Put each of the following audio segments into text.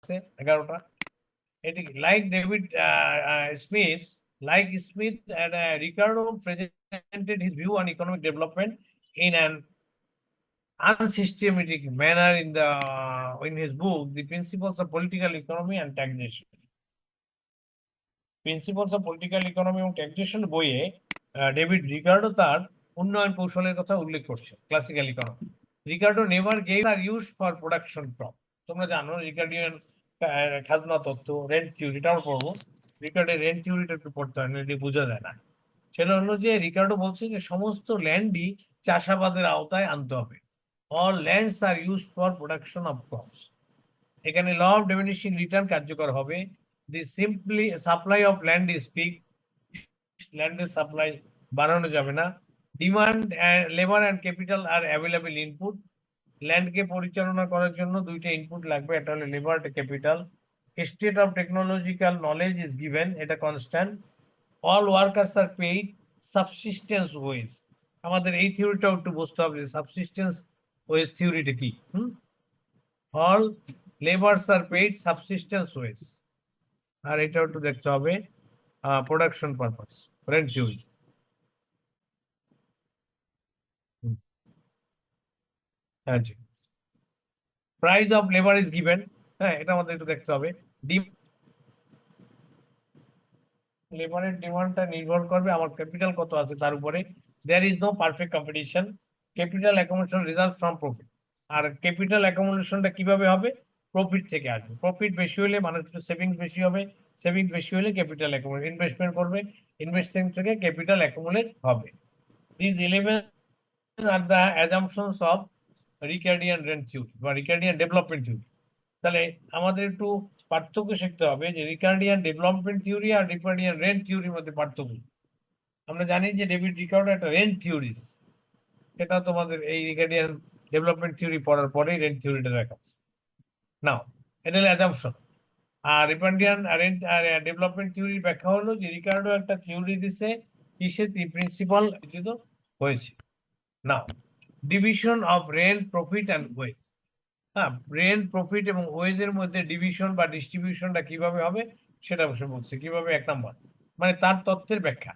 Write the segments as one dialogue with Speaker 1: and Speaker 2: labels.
Speaker 1: আছে 11টা। এটি like Smith and Ricardo presented his view on economic development in an unsystematic manner in his book, The Principles of Political Economy and Taxation. Principles of political economy এবং taxation বইয়ে David Ricardo তার উন্নয়ন কৌশলের কথা উল্লেখ করছে। Classical economy, Ricardo never gave আর use for production crop. তোমরা জানো রিকার্ডিয়ান খাজনা তত্ত্ব, রেন্ট থিওরি, এটাও পড়বো। রিকার্ডের রেন্ট থিওরিটা একটু পড়তে হয় না, এটি বোঝা যায় না। সেটা হলো যে রিকার্ডো বলছে যে সমস্ত ল্যান্ডই চাষাবাদের আওতায় আনতে হবে। All lands are use for production of crops. এখানে ল অফ ডিমিনিশিং রিটার্ন কার্যকর হবে। The simply supply of land is fixed, ল্যান্ডের সাপ্লাই বাড়ানো যাবে না। Demand, labour and capital are available input. ল্যান্ডকে পরিচালনা করার জন্য দুইটা ইনপুট লাগবে, এটা হলো লেবার আর capital. State of technological knowledge is given, এটা constant. All workers are paid subsistence wage. আমাদের এই থিওরিটাও একটু বুঝতে হবে যে সাবসিস্টেন্স ওয়েজ থিওরিটা কি। All labours are paid subsistence wage. আর এটাও একটু দেখতে হবে প্রোডাকশন পারপাস, রেন্ট থিওরি। হ্যাঁ জি, price of labour is given, হ্যাঁ এটা আমাদের একটু দেখতে হবে। লেবারের ডিমান্ডটা নির্ভর করবে আমার ক্যাপিটাল কত আছে তার উপরে। There is no perfect competition, capital accommodation result from profit. আর ক্যাপিটাল অ্যাকোমোডেশনটা কিভাবে হবে? প্রফিট থেকে আসবে। প্রফিট বেশি হলে মানুষের সেভিংস বেশি হবে, সেভিংস বেশি হলে ক্যাপিটাল অ্যাকোমোডেট, ইনভেস্টমেন্ট করবে, ইনভেস্টমেন্ট থেকে ক্যাপিটাল অ্যাকোমোডেট হবে। This 11 are the assumptions of Ricardian rent theory বা রিকার্ডিয়ান ডেভেলপমেন্ট থিওরি। তাহলে আমাদের একটু পার্থক্য শিখতে হবে যে রিকার্ডিয়ান ডেভেলপমেন্ট থিওরি আর রিকার্ডিয়ান রেন্ট থিওরির মধ্যে পার্থক্য। আমরা জানি যে ডেভিড রিকার্ডো একটা রেন্ট থিওরিস, সেটা তোমাদের এই রিকার্ডিয়ান ডেভেলপমেন্ট থিওরি পড়ার পরেই রেন্ট থিওরিটা দেখা নাও, এটা হলো অ্যাজাম্পশন। আর রিকার্ডিয়ান রেন্ট ডেভেলপমেন্ট থিওরির ব্যাখ্যা হলো যে রিকার্ডো একটা থিওরি দিছে, কিসে প্রিন্সিপাল রচিত হয়েছে। Now, division of rent, profit and wage. হ্যাঁ, রেন্ট, প্রফিট এবং ওয়েজের মধ্যে ডিভিশন বা ডিস্ট্রিবিউশনটা কিভাবে হবে সেটা বসে বলছে। কিভাবে? 1 নম্বর, মানে তার তত্ত্বের ব্যাখ্যা।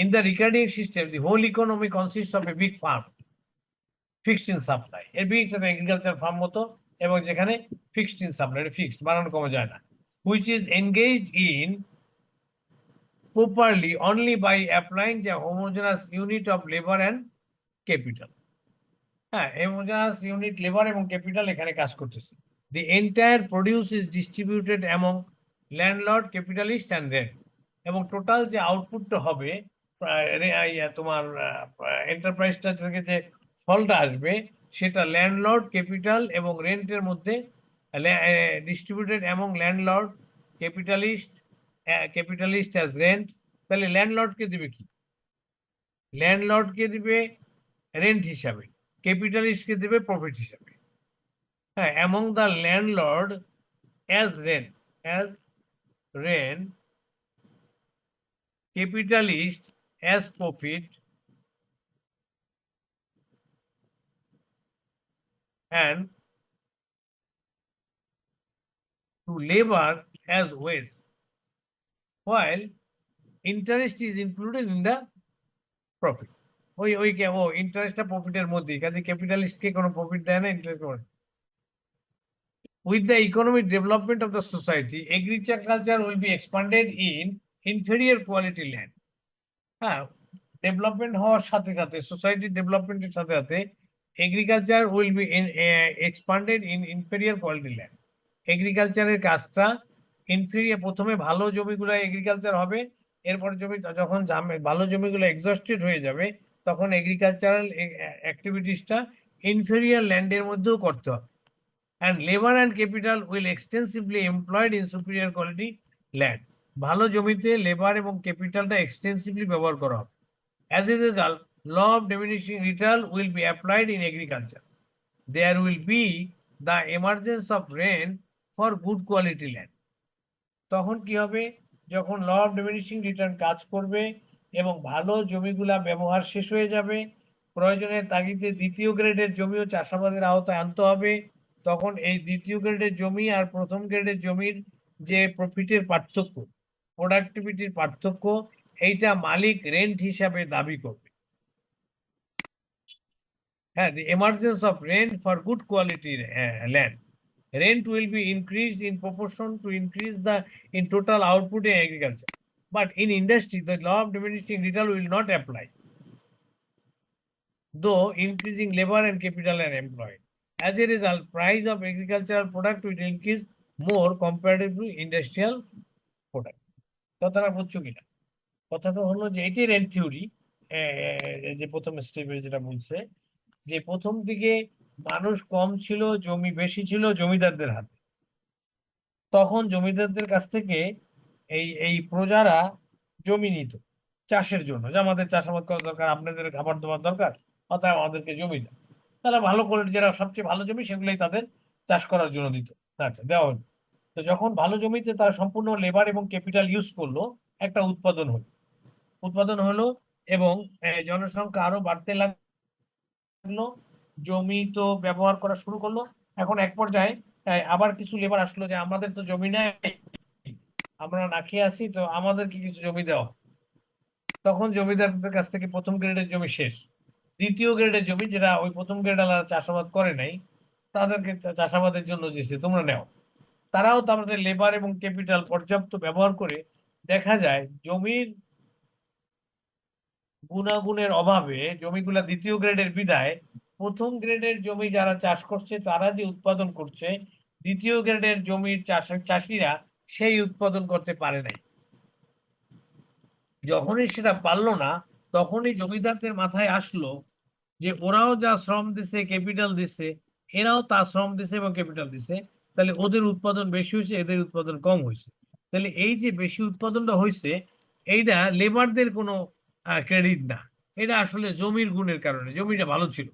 Speaker 1: In the Ricardian system the whole economy consist of a big farm fixed in supply. এর বিগ একটা এগ্রিকালচার ফার্ম মতো, এবং যেখানে ফিক্সড ইন সাপ্লাই, ফিক্সড, বানানো কমা যায় না। Which is engaged in properly only by applying the homogenous unit of labour and capital. হ্যাঁ, হোমোজেনাস ইউনিট লেবার এবং ক্যাপিটাল এখানে কাজ করতেছে। The entire produce is distributed among landlord, capitalist and rent. এবং টোটাল যে আউটপুটটা হবে তোমার এন্টারপ্রাইজটা থেকে যে ফলটা আসবে সেটা ল্যান্ডলর্ড, ক্যাপিটাল এবং রেন্টের মধ্যে distributed among landlord, capitalist, capitalist as rent. তাহলে ল্যান্ডলর্ডকে দিবে কি? ল্যান্ডলর্ডকে দিবে রেন্ট হিসাবে, ক্যাপিটালিস্টকে দেবে প্রফিট হিসাবে। হ্যাঁ, among the landlord as rent, capitalist as profit, and to labor as wage, while interest is included in the profit. ও ইন্টারেস্টটা প্রফিটের মধ্যেই, কাজে ক্যাপিটালিস্টকে কোনো প্রফিট দেয় না, ইন্টারেস্ট করে। With the economic development of the society, agriculture will be expanded in inferior quality land. হ্যাঁ, development হওয়ার সাথে সাথে, সোসাইটির ডেভেলপমেন্টের সাথে সাথে agriculture will be expanded in inferior quality land. এগ্রিকালচারের কাজটা ইনফেরিয়ার, প্রথমে ভালো জমিগুলো এগ্রিকালচার হবে, এরপর জমি যখন ভালো জমিগুলো এক্সস্টেড হয়ে যাবে তখন এগ্রিকালচারাল অ্যাক্টিভিটিসটা ইনফেরিয়ার ল্যান্ডের মধ্যেও করতে হবে। And labour and capital will extensively employed in superior quality land. ভালো জমিতে লেবার এবং ক্যাপিটালটা এক্সটেন্সিভলি ব্যবহার করা হবে। As a result, law of diminishing return will be applied in agriculture. There will be the emergence of rain for good quality land. তখন কি হবে? যখন ল অফ ডিমিনিশিং রিটার্ন কাজ করবে এবং ভালো জমিগুলা ব্যবহার শেষ হয়ে যাবে, প্রয়োজনের তাগিদে দ্বিতীয় গ্রেডের জমিও চাষাবাদের আওতায় আনতে হবে, তখন এই দ্বিতীয় গ্রেডের জমি আর প্রথম গ্রেডের জমির যে প্রফিটের পার্থক্য, প্রোডাক্টিভিটির পার্থক্য, এইটা মালিক রেন্ট হিসাবে দাবি করবে। হ্যাঁ, the emergence of rent for good quality land. Rent will be increased in proportion to increase the in total output in agriculture. But in industry, the law of diminishing return will not apply, though increasing labor and capital are employed. As a result, price of agricultural product will increase more compared to industrial product. কথাটা বুঝছো কিনা? কথাটা হলো যে এটি rent theory, যে প্রথম স্টেপে যেটা বলছে যে প্রথম দিকে মানুষ কম ছিল, জমি বেশি ছিল জমিদারদের হাতে। তখন জমিদারদের কাছ থেকে এই এই প্রজারা জমি নিত চাষের জন্য, যে আমাদের চাষাবাদ করা দরকার, আপনাদের খাবার দাবার দরকার, অতএব আমাদেরকে জমি দাও। তারা ভালো করে, যারা সবচেয়ে ভালো জমি সেগুলোই তাদের চাষ করার জন্য দিত। আচ্ছা, দেওয়া হলো। তো যখন ভালো জমিতে তারা সম্পূর্ণ লেবার এবং ক্যাপিটাল ইউজ করলো, একটা উৎপাদন হলো এবং জনসংখ্যা আরো বাড়তে লাগলো, জমি তো ব্যবহার করা শুরু করলো। এখন এক পর্যায়ে আবার কিছু লেবার আসলো যে আমাদের তো জমি নাই, আমরা না খেয়ে আছি, তো আমাদেরকে কিছু জমি দেওয়া। তখন জমিদারদের কাছ থেকে প্রথম গ্রেডের জমি শেষ, দ্বিতীয় গ্রেডের জমি, যেটা ওই প্রথম গ্রেড আলাদা চাষাবাদ করে নাই, তাদেরকে চাষাবাদের জন্য দিয়েছে, তোমরা নেও। তারাও তাদের লেবার এবং ক্যাপিটাল পর্যাপ্ত ব্যবহার করে দেখা যায় জমির গুণাগুণের অভাবে জমিগুলা দ্বিতীয় গ্রেডের বিদায় প্রথম গ্রেডের জমি যারা চাষ করছে তারা যে উৎপাদন করছে, দ্বিতীয় গ্রেডের জমির চাষিরা সেই উৎপাদন করতে পারে নাই। যখনই সেটা পারলো না, তখনই জমিদারদের মাথায় আসলো যে ওরাও যা শ্রম দিছে, ক্যাপিটাল দিছে, এরাও তা শ্রম দিছে এবং ক্যাপিটাল দিছে, তাহলে ওদের উৎপাদন বেশি হয়েছে, এদের উৎপাদন কম হয়েছে। তাহলে এই যে বেশি উৎপাদনটা হয়েছে, এইটা লেবারদের কোনো ক্রেডিট না, এটা আসলে জমির গুণের কারণে, জমিটা ভালো ছিল।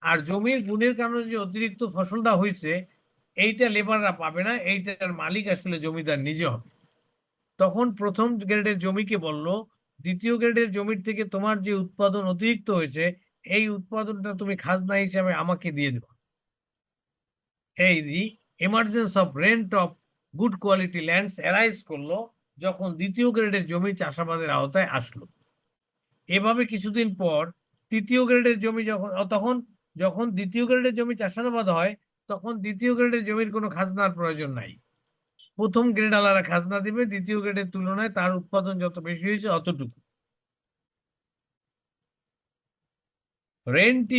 Speaker 1: আর জমির গুণের কারণে যে অতিরিক্ত ফসলটা হয়েছে, এইটা লেবাররা পাবে না, এইটার মালিক আসলে জমিদার নিজে হবে। তখন প্রথম গ্রেডের জমিকে বলল, দ্বিতীয় গ্রেডের জমির থেকে তোমার যে উৎপাদন অতিরিক্ত হয়েছে, এই উৎপাদনটা তুমি খাজনা হিসাবে আমাকে দিয়ে দেবে। এই emergence of rent of good quality lands arise করলো যখন দ্বিতীয় গ্রেডের জমি চাষাবাদের আওতায় আসলো। এভাবে কিছুদিন পর তৃতীয় গ্রেডের জমি যখন দ্বিতীয় গ্রেডের জমি চাষাবাদ হয়, তখন দ্বিতীয় গ্রেডের জমির কোনো খাজনার প্রয়োজন নাই। প্রথম গ্রেড আলাদা খাজনা দিবে, দ্বিতীয় গ্রেডের তুলনায় তার উৎপাদন যত বেশি হয়েছে অতটুকু। Rent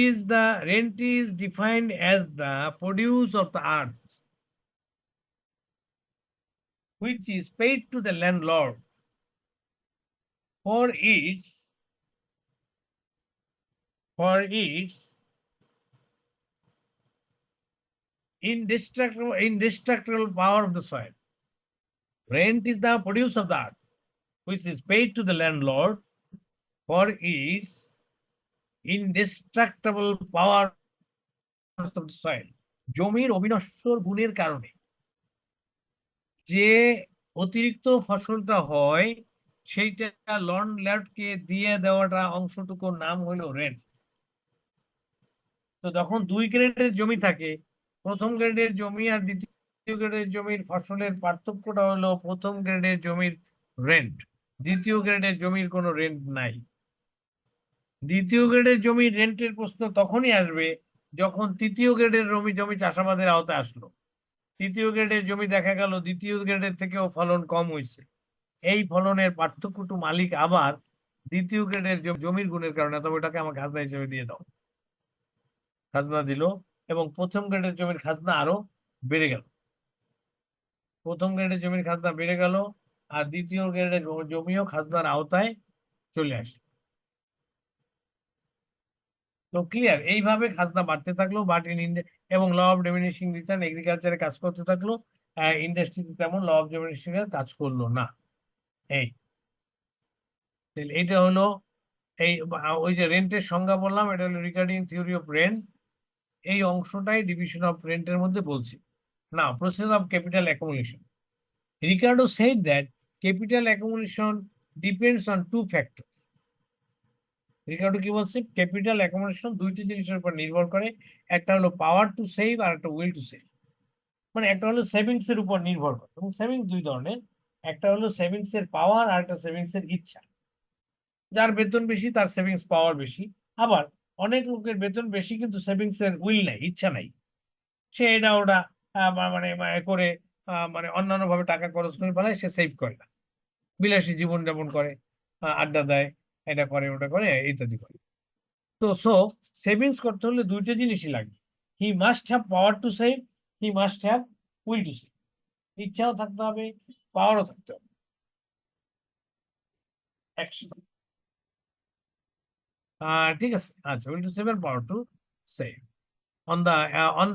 Speaker 1: is defined as the produce of the earth which is paid to the landlord for its indestructible power of the soil. Rent is the produce of the earth which is paid to the landlord for its indestructible power of the soil. জমির অবিনশ্বর গুণের কারণে যে অতিরিক্ত ফসলটা হয়, সেইটা ল্যান্ডলর্ডকে দিয়ে দেওয়াটা অংশটুকুর নাম হলো রেন্ট। তো যখন দুই গ্রেডের জমি থাকে, প্রথম গ্রেডের জমি আর দ্বিতীয় গ্রেডের জমির ফসলের পার্থক্যটা হলো প্রথম গ্রেডের জমির রেন্ট, দ্বিতীয় গ্রেডের জমির কোনো রেন্ট নাই। দ্বিতীয় গ্রেডের জমির রেন্টের প্রশ্ন তখনই আসবে যখন তৃতীয় গ্রেডের জমি চাষাবাদের আওতায় আসলো। তৃতীয় গ্রেডের জমি দেখা গেল দ্বিতীয় গ্রেডের থেকেও ফলন কম হয়েছে, এই ফলনের পার্থক্যটু মালিক আবার দ্বিতীয় গ্রেডের জমির গুণের কারণে, তবে ওটাকে আমার খাজনা হিসেবে দিয়ে দাও। খাজনা দিল এবং প্রথম গ্রেডের জমির খাজনা আরো বেড়ে গেল। প্রথম গ্রেডের জমির খাজনা বেড়ে গেল আর দ্বিতীয় গ্রেডের জমিও খাজনার আওতায় চলে আসে। তো ক্লিয়ার, এইভাবে খাজনা বাড়তে থাকলো, বাট এবং ল অফ ডিমিনিশিং রিটার্ন এগ্রিকালচারে কাজ করতে থাকলো, ইন্ডাস্ট্রিতে তেমন ল অফ ডিমিনিশিং এর কাজ করলো না। এই এইটা হলো এই ওই যে রেন্টের সংজ্ঞা বললাম, এটা হলো রিগার্ডিং থিওরি অফ রেন্ট, এই অংশটাই ডিভিশন অফ রেন্টের মধ্যে বলছি। Now process of capital accumulation. Ricardo said that capital accumulation depends on two factors. Ricardo কি বলছে, ক্যাপিটাল অ্যাকোমোডেশন দুইটি জিনিসের উপর নির্ভর করে, একটা হলো পাওয়ার টু সেভ আর একটা উইল টু সেভ। মানে একটা হলো সেভিংস এর উপর নির্ভর করে, এবং সেভিংস দুই ধরনের, একটা হলো সেভিংস এর পাওয়ার আর একটা সেভিংস এর ইচ্ছা। যার বেতন বেশি তার সেভিংস পাওয়ার বেশি, আবার অনেক লোকের বেতন বেশি কিন্তু সেভিংস এর উইল নাই, ইচ্ছা নাই, সে এটা ওটা করে মানে অন্যান্য ভাবে টাকা খরচ করে ফেলায়, সে সেভ করে না, বিলাসী জীবন যাপন করে, আড্ডা দেয়, এটা করে ওটা করে ইত্যাদি করে। তো সেভিংস করতে হলে দুইটা জিনিসই লাগবে, he must have power to save, he must have will to save. ইচ্ছাও থাকতে হবে, পাওয়ারও থাকতে হবে, একসাথে। ঠিক আছে, আচ্ছা, উইল টু সেভ এর পাওয়ার to save on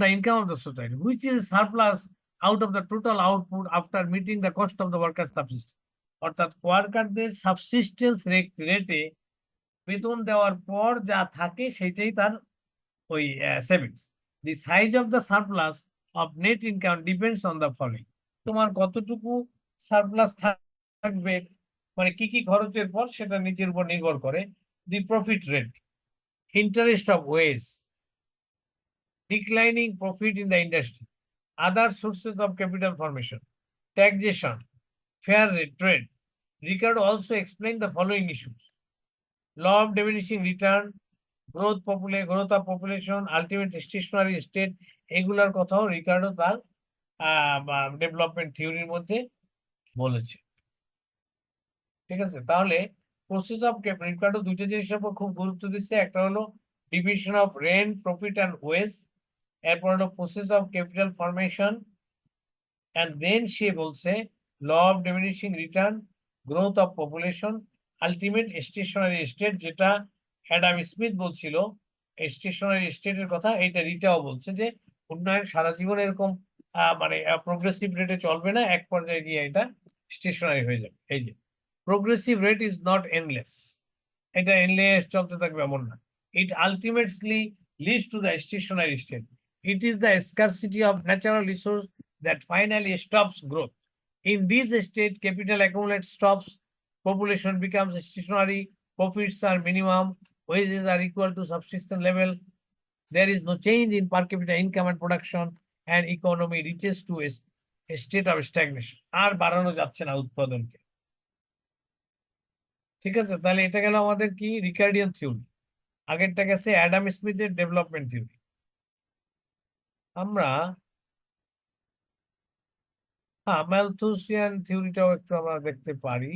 Speaker 1: the income of the society, which is surplus out of the total output after meeting the cost of the worker's subsistence. অর্থাৎ ওয়ার্কারদের সাবসিস্টেন্স রেটে বেতন দেওয়ার পর যা থাকে সেটাই তার ওই savings. The size of the surplus of net income depends on the following. তোমার কতটুকু সারপ্লাস থাকবে, মানে কি কি খরচের পর, সেটা নিচের উপর নির্ভর করে। The profit rate, interest of wage, declining profit in the industry, other sources of capital formation, taxation, fair trade. Ricardo also explained the following issues: law of diminishing return, growth of population, ultimate stationary state, এগুলার কথাও Ricardo তার development থিওরির মধ্যে বলেছে। ঠিক আছে, তাহলে process of Ricardo দুইটা জিনিসের উপর খুব গুরুত্ব দিচ্ছে, একটা হলো division of rent, profit and wage, এরপর হলো process of capital formation, and then সে বলছে law of diminishing return, growth of population, ultimate stationary state, যেটা অ্যাডাম স্মিথ বলছিল স্টেশনারি স্টেটের কথা, এটা রিটাও বলছে যে উন্নয়ন সারা জীবন এরকম মানে প্রোগ্রেসিভ রেটে চলবে না, এক পর্যায়ে গিয়ে এটা স্টেশনারি হয়ে যাবে। এই যে progressive rate is not endless, এটা এন্ডলেস চলতে থাকবে এমন না। It ultimately leads to the stationary state. It is the scarcity of natural resource that finally stops growth. In this state, capital accumulates, stops, population becomes stationary, profits are minimum, wages are equal to subsistence level, there is no change in per capita income and production, and economy reaches to a state of stagnation. আর বাড়ানো যাচ্ছে না উৎপাদনকে। ঠিক আছে, তাহলে এটা গেল আমাদের কি রিকার্ডিয়ান থিওরি, আগেরটা গেছে অ্যাডাম স্মিথের ডেভেলপমেন্ট থিওরি। আমরা ম্যালথুসিয়ান থিওরিটাও একটু আমরা দেখতে পারি।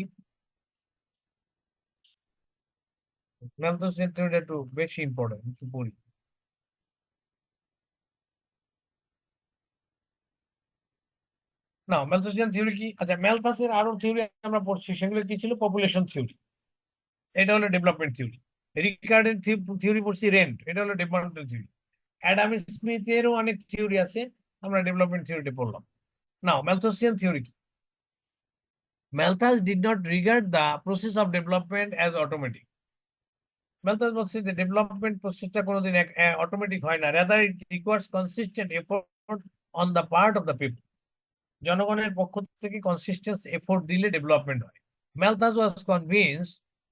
Speaker 1: ম্যালথুসিয়ান থিওরিটা একটু বেশি ইম্পর্টেন্ট, একটু পড়ি। না, ম্যালথুসিয়ান থিওরি কি, আচ্ছা ম্যালথাসের আরো থিওরি আমরা পড়ছি, সেগুলো কি ছিল, পপুলেশন থিওরি, এটা হলো ডেভেলপমেন্ট থিওরি। রিকার্ডের থিওরি পড়ছি রেন্ট, এটা হলো ডেভেলপমেন্ট থিওরি। অ্যাডাম স্মিথেরও অনেক থিওরি আছে, আমরা ডেভেলপমেন্ট থিওরিটা পড়লাম। নাও ম্যালথুসিয়ান থিওরি কি? Malthus did not regard the process of development as automatic. Malthus বলছে যে ডেভেলপমেন্ট প্রসেসটা কোনোদিন অটোমেটিক হয় না, rather it requires consistent effort on the part of the people. জনগণের পক্ষ থেকে কনসিস্টেন্ট এফোর্ট দিলে ডেভেলপমেন্ট হয়। Malthus was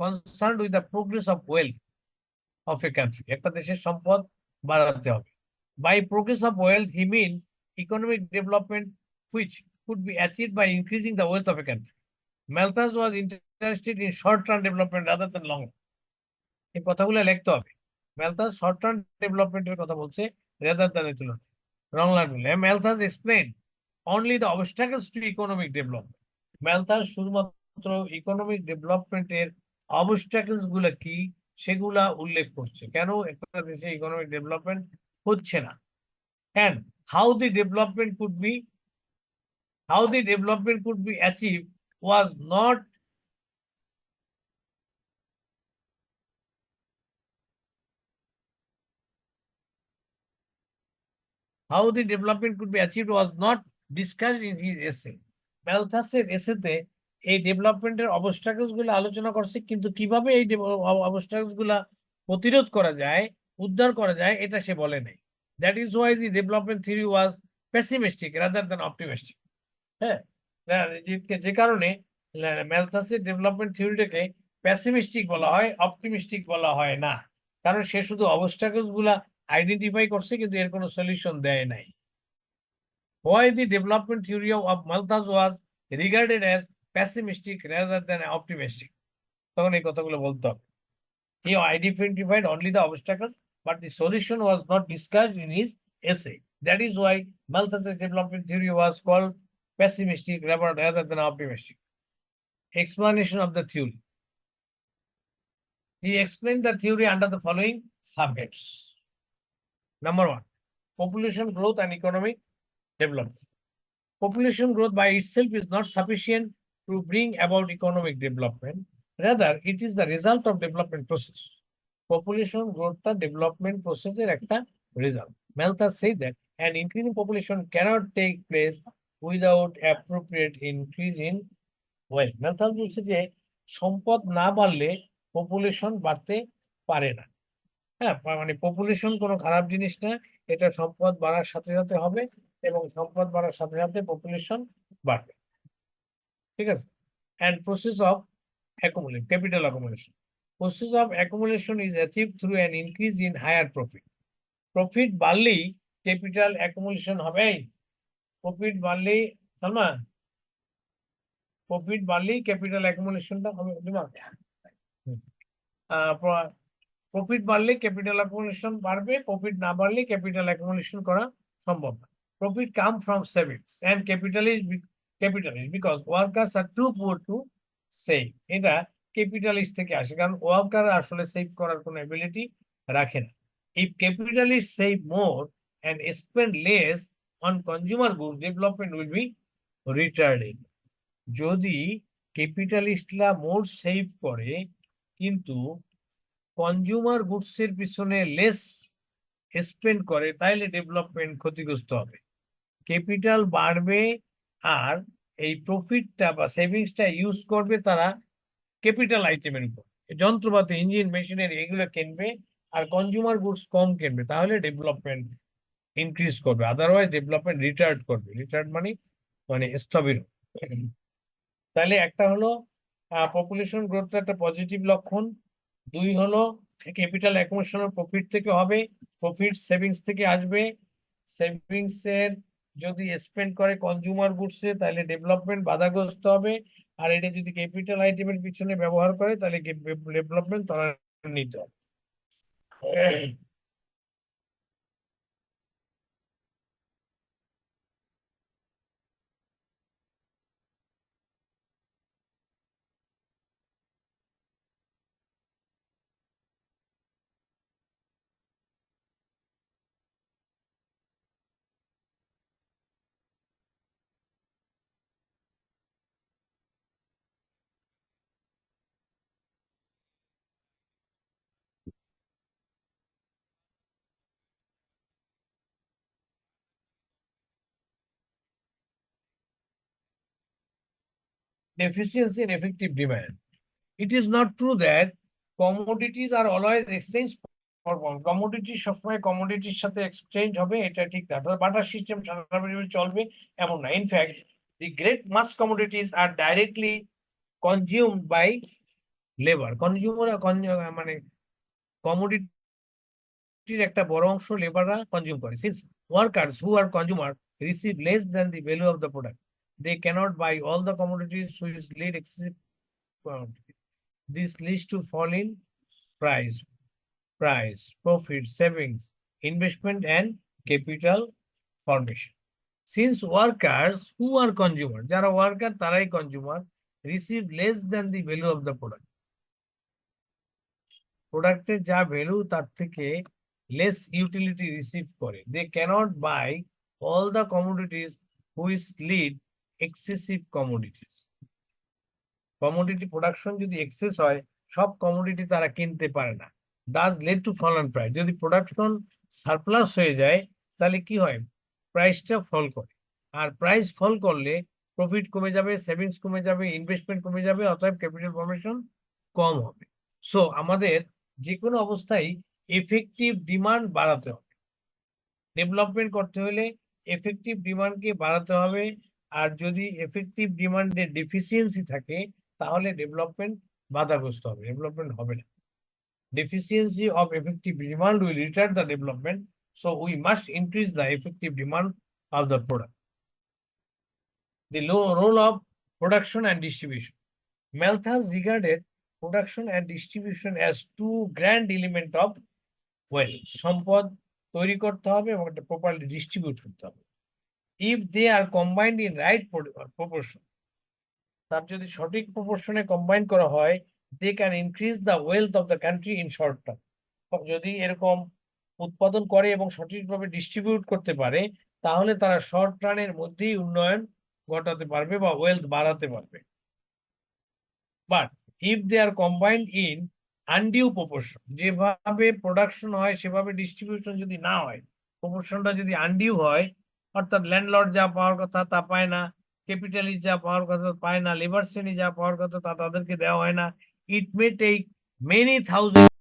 Speaker 1: concerned with the progress of wealth of a country, একটা দেশের সম্পদ বাড়াতে হবে। By progress of wealth he mean economic development which could be achieved by increasing the wealth of a country. Malthus was interested in short term development rather than long. এই কথাগুলো লিখতে হবে। Malthus short term ডেভেলপমেন্টের কথা বলছে rather than এর তুলনায় long term. Malthus explain only the obstacles two economic development. Malthus শুধুমাত্র ইকোনমিক ডেভেলপমেন্টের অবস্টাকলস গুলা কি সেগুলা উল্লেখ করছে, কেন একটা দেশে ইকোনমিক ডেভেলপমেন্ট হচ্ছে না, and how the development could be achieved was not discussed in his essay. ম্যালথাসের এসেতে এই ডেভেলপমেন্টের অবস্টাকলস গুলো আলোচনা করছে, কিন্তু কিভাবে এই অবস্টাকলস গুলা প্রতিরোধ করা যায়, উদ্ধার করা যায়, এটা সে বলে নাই। That is Y the development theory was pessimistic rather than optimistic. হ্যাঁ, যে কারণে ম্যালথাসের ডেভেলপমেন্ট থিওরিটাকে প্যাসিমিস্টিক বলা হয়, অপটিমিস্টিক বলা হয় না, কারণ সে শুধু অবস্টাকলস গুলা আইডেন্টিফাই করছে কিন্তু এর কোনো সলিউশন দেয় নাই। Why the development theory of Malthus was regarded as pessimistic rather than optimistic? তখন এই কথাগুলো বলতে হবে। He identified only the obstacles, but the solution was not discussed in his essay. That is why Malthus's development theory was called pessimistic rather than optimistic. Explanation of the theory. He explained the theory under the following subheads. Number one, population growth and economic development. Population growth by itself is not sufficient to bring about economic development. Rather, it is the result of development process. Population growth the development process এর একটা result. Malthus said that an increasing population cannot take place without appropriate increase in wealth. Malthus বলছে যে সম্পদ না বাড়লে population বাড়তে পারে না। হ্যাঁ, মানে পপুলেশন কোনো খারাপ জিনিস না, এটা সম্পদ বাড়ার সাথে সাথে হবে এবং সম্পদ বাড়ার সাথে সাথে পপুলেশন বাড়বে। ঠিক আছে। and process of accumulation, capital accumulation. Process of accumulation is achieved through an increase in higher profit. Profit বাড়লেই capital accumulation হবে। প্রফিট বাড়লেই সালমান, প্রফিট বাড়লেই ক্যাপিটাল অ্যাকুমুলেশনটা হবে। প্রফিট বাড়লে ক্যাপিটাল অ্যাকুমুলেশন বাড়বে, প্রফিট না বাড়লে ক্যাপিটাল অ্যাকুমুলেশন করা সম্ভব না। Profit come from savings and capitalist because workers are too poor to save. এটা ক্যাপিটালিস্ট থেকে আসে, কারণ ওয়ার্কার আসলে সেভ করার কোনো এবিলিটি রাখে না। If capitalist save more and spend less on consumer goods, development will be retarded. যদি ক্যাপিটালিস্টরা মোর সেভ করে কিন্তু কনজিউমার গুডস এর পিছনে লেস স্পেন্ড করে, তাইলে ডেভেলপমেন্ট ক্ষতিগ্রস্ত হবে। ক্যাপিটাল বাড়বে আর এই প্রফিটটা বা সেভিংসটা ইউজ করবে তারা ক্যাপিটাল আইটেমের উপর, যন্ত্রপাতি, ইঞ্জিন, মেশিনারি এগুলো কিনবে, আর কনজিউমার গুডস কম কিনবে, তাহলে ডেভেলপমেন্ট ইনক্রিজ করবে, আদারওয়াইজ ডেভেলপমেন্ট রিটার্ড করবে। রিটার্ড মানে মানে স্থবির। তাহলে একটা হলো পপুলেশন গ্রোথটা একটা পজিটিভ লক্ষণ। দুই হলো ক্যাপিটাল অ্যাকুমুলেশনের প্রফিট থেকে হবে, প্রফিট সেভিংস থেকে আসবে। সেভিংস এর যদি স্পেন্ড করে কনজিউমার গুডসে তাহলে ডেভেলপমেন্ট বাধাগ্রস্ত হবে, আর এটা যদি ক্যাপিটাল আইটেমের পিছনে ব্যবহার করে তাহলে ডেভেলপমেন্ট ত্বরান্বিত হবে। Deficiency in effective demand. It is not true that commodities are always exchanged for one. Commodity সবসময় কমোডিটির সাথে এক্সচেঞ্জ হবে, এটা ঠিক না। বাটার সিস্টেম সারা পৃথিবী চলবে এমন না। In fact the great mass commodities are directly consumed by labour. Consumer মানে কমোডিটির একটা বড় অংশ লেবাররা কনজিউম করে। Since workers who are consumer receive less than the value of the product, they cannot buy all the commodities which lead excessive quantity. This leads to fall in price, profit, savings, investment, and capital formation. Since workers who are consumer, যারা worker তারাই consumer, receive less than the value of the product. প্রোডাক্টের যা value তার থেকে less utility receive করে। They cannot buy all the commodities which lead excessive commodities. Commodity production যদি excess হয়, সব কমোডিটি তারা কিনতে পারে না। Thus led to fall on price. যদি প্রোডাকশন সারপ্লাস হয়ে যায় তাহলে কি হয়, প্রাইসটা ফল করে, আর প্রাইস ফল করলে প্রফিট কমে যাবে, সেভিংস কমে যাবে, ইনভেস্টমেন্ট কমে যাবে, অতএব ক্যাপিটাল ফর্মেশন কম হবে। সো আমাদের যে কোনো অবস্থায় এফেক্টিভ ডিমান্ড বাড়াতে হবে। ডেভেলপমেন্ট করতে হলে এফেক্টিভ ডিমান্ডকে বাড়াতে হবে, আর যদি এফেক্টিভ ডিমান্ডের ডেফিসিয়েন্সি থাকে তাহলে ডেভেলপমেন্ট বাধাগ্রস্ত হবে, ডেভেলপমেন্ট হবে না। Deficiency of effective demand will retard the development, so we must increase the effective demand of the product. The low role of production and distribution. Malthus regarded production and distribution as two grand elements of wealth. সম্পদ তৈরি করতে হবে এবং এটা properly distribute করতে হবে। If they are combined in right proportion, তার যদি সঠিক প্রপোর্শনে কম্বাইন করা হয়, they can increase the wealth of the country in short term. যদি এরকম উৎপাদন করে এবং সঠিকভাবে ডিস্ট্রিবিউট করতে পারে, তাহলে তারা শর্ট রানের মধ্যেই উন্নয়ন ঘটাতে পারবে বা ওয়েলথ বাড়াতে পারবে। But if they are combined in undue proportion, যেভাবে প্রোডাকশন হয় সেভাবে ডিস্ট্রিবিউশন যদি না হয়, প্রপোর্শনটা যদি আনডিউ হয়, অর্থাৎ ল্যান্ডলর্ড যা পাওয়ার কথা তা পায় না, ক্যাপিটালিস্ট যা পাওয়ার কথা পায় না, লেবার শ্রেণী যা পাওয়ার কথা তা তাদেরকে দেওয়া হয় না, ইট মে টেক মেনি থাউজেন্ড